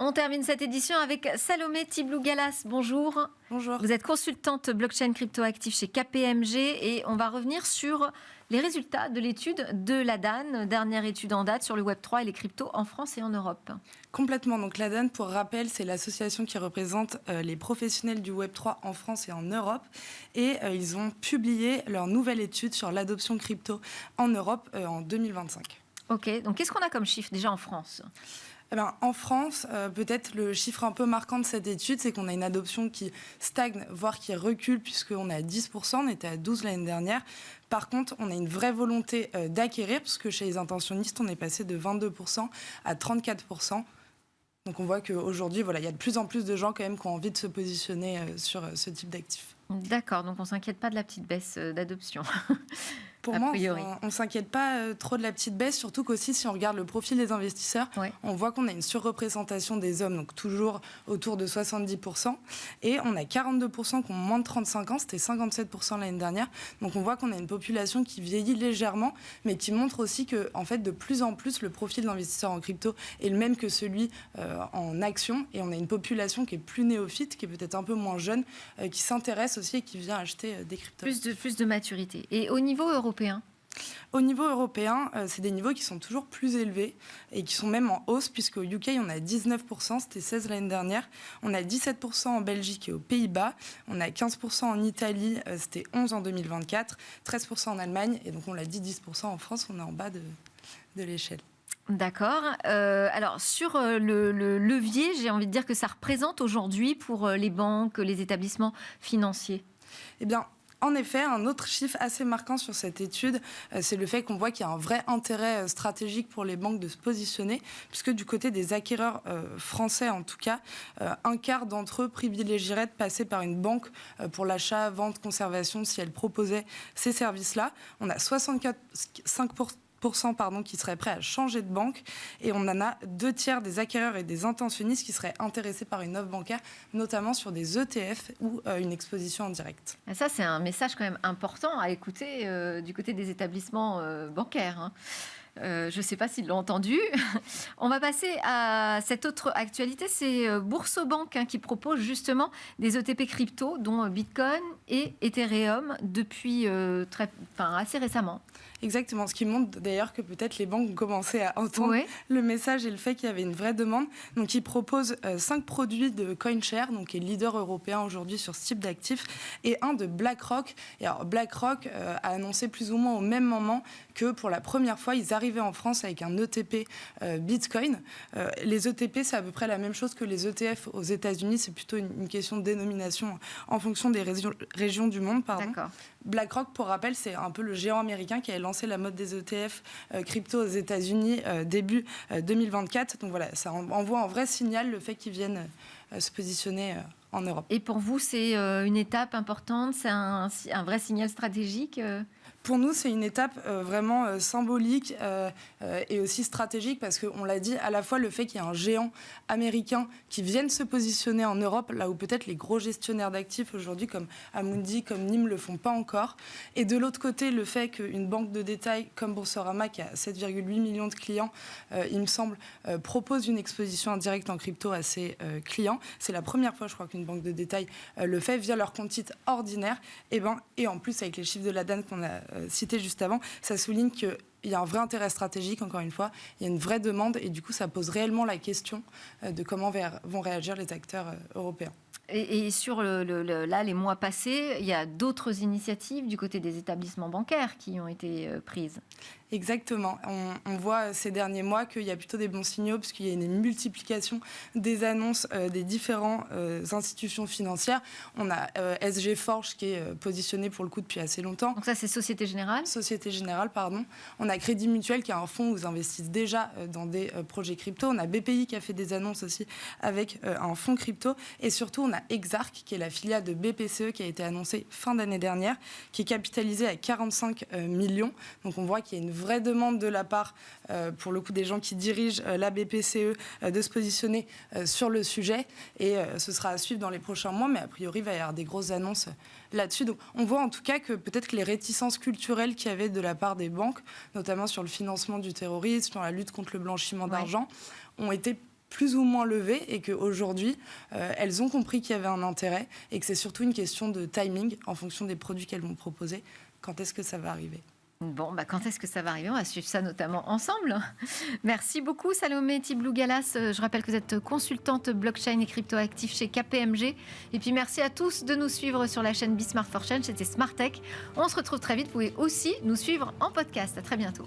On termine cette édition avec Salomé Tiblou-Galas. Bonjour. Bonjour. Vous êtes consultante blockchain cryptoactive chez KPMG et on va revenir sur les résultats de l'étude de l'ADAN, dernière étude en date sur le Web3 et les cryptos en France et en Europe. Complètement. Donc l'ADAN, pour rappel, c'est l'association qui représente les professionnels du Web3 en France et en Europe. Et ils ont publié leur nouvelle étude sur l'adoption crypto en Europe en 2025. Ok, donc qu'est-ce qu'on a comme chiffre déjà en France ? En France, peut-être le chiffre un peu marquant de cette étude, c'est qu'on a une adoption qui stagne, voire qui recule, puisqu'on est à 10%, on était à 12% l'année dernière. Par contre, on a une vraie volonté d'acquérir, puisque chez les intentionnistes, on est passé de 22% à 34%. Donc on voit qu'aujourd'hui, il y a de plus en plus de gens quand même qui ont envie de se positionner sur ce type d'actifs. D'accord, donc on ne s'inquiète pas de la petite baisse d'adoption. Pour moi, on ne s'inquiète pas trop de la petite baisse, surtout qu'aussi, si on regarde le profil des investisseurs, on voit qu'on a une surreprésentation des hommes, donc toujours autour de 70%, et on a 42% qui ont moins de 35 ans, c'était 57% l'année dernière, donc on voit qu'on a une population qui vieillit légèrement, mais qui montre aussi que, en fait, de plus en plus, le profil d'investisseur en crypto est le même que celui en action, et on a une population qui est plus néophyte, qui est peut-être un peu moins jeune, qui s'intéresse aussi et qui vient acheter des cryptos. Plus de maturité. Et au niveau européen ? Au niveau européen, c'est des niveaux qui sont toujours plus élevés et qui sont même en hausse, puisqu'au UK, on a 19%, c'était 16% l'année dernière. On a 17% en Belgique et aux Pays-Bas. On a 15% en Italie, c'était 11% en 2024. 13% en Allemagne. Et donc, on l'a dit, 10% en France, on est en bas de l'échelle. D'accord. Alors, sur le levier, j'ai envie de dire que ça représente aujourd'hui pour les banques, les établissements financiers. Eh bien, en effet, un autre chiffre assez marquant sur cette étude, c'est le fait qu'on voit qu'il y a un vrai intérêt stratégique pour les banques de se positionner, puisque du côté des acquéreurs français, en tout cas, un quart d'entre eux privilégieraient de passer par une banque pour l'achat, vente, conservation, si elle proposait ces services-là. On a 65% qui seraient prêts à changer de banque, et on en a 2/3 des acquéreurs et des intentionnistes qui seraient intéressés par une offre bancaire, notamment sur des ETF ou une exposition en direct. Ça, c'est un message quand même important à écouter du côté des établissements bancaires, hein. Je ne sais pas s'ils l'ont entendu. On va passer à cette autre actualité, c'est Boursobank qui propose justement des ETP crypto, dont Bitcoin et Ethereum, depuis assez récemment. Exactement, ce qui montre d'ailleurs que peut-être les banques ont commencé à entendre le message et le fait qu'il y avait une vraie demande. Donc ils proposent 5 produits de CoinShare, donc qui est leader européen aujourd'hui sur ce type d'actifs, et un de BlackRock. Et alors BlackRock a annoncé plus ou moins au même moment que pour la première fois, ils arrivaient en France avec un ETP Bitcoin. Les ETP, c'est à peu près la même chose que les ETF aux États-Unis. C'est plutôt une question de dénomination en fonction des régions du monde. D'accord. BlackRock, pour rappel, c'est un peu le géant américain qui a lancé la mode des ETF crypto aux États-Unis début 2024. Donc voilà, ça envoie un vrai signal, le fait qu'ils viennent se positionner en Europe. Et pour vous, c'est une étape importante, c'est un vrai signal stratégique Pour nous, c'est une étape vraiment symbolique et aussi stratégique, parce qu'on l'a dit, à la fois le fait qu'il y ait un géant américain qui vienne se positionner en Europe, là où peut-être les gros gestionnaires d'actifs aujourd'hui, comme Amundi, comme Nîmes, ne le font pas encore. Et de l'autre côté, le fait qu'une banque de détail comme Boursorama, qui a 7,8 millions de clients, il me semble, propose une exposition indirecte en crypto à ses clients. C'est la première fois, je crois, qu'une banque de détail le fait via leur compte titre ordinaire. Et en plus, avec les chiffres de l'ADAN qu'on a cité juste avant, ça souligne qu'il y a un vrai intérêt stratégique, encore une fois, il y a une vraie demande, et du coup ça pose réellement la question de comment vont réagir les acteurs européens. Et sur là, les mois passés, il y a d'autres initiatives du côté des établissements bancaires qui ont été prises. Exactement. On voit ces derniers mois qu'il y a plutôt des bons signaux, puisqu'il y a une multiplication des annonces des différentes institutions financières. On a SG Forge qui est positionné pour le coup depuis assez longtemps. Donc ça, c'est Société Générale ? Société Générale, pardon. On a Crédit Mutuel qui a un fonds où ils investissent déjà dans des projets crypto. On a BPI qui a fait des annonces aussi avec un fonds crypto. Et surtout, on a Exarch qui est la filiale de BPCE qui a été annoncée fin d'année dernière, qui est capitalisée à 45 millions. Donc on voit qu'il y a une vraie demande de la part, pour le coup, des gens qui dirigent la BPCE de se positionner sur le sujet. Et ce sera à suivre dans les prochains mois, mais a priori, il va y avoir des grosses annonces là-dessus. Donc on voit en tout cas que peut-être que les réticences culturelles qu'il y avait de la part des banques, notamment sur le financement du terrorisme, sur la lutte contre le blanchiment d'argent, ont été plus ou moins levées et qu'aujourd'hui, elles ont compris qu'il y avait un intérêt et que c'est surtout une question de timing en fonction des produits qu'elles vont proposer. Quand est-ce que ça va arriver ? Bon, quand est-ce que ça va arriver ? On va suivre ça notamment ensemble. Merci beaucoup Salomé Tiblou-Galas. Je rappelle que vous êtes consultante blockchain et cryptoactif chez KPMG. Et puis merci à tous de nous suivre sur la chaîne Be Smart for Change. C'était Smart Tech. On se retrouve très vite. Vous pouvez aussi nous suivre en podcast. À très bientôt.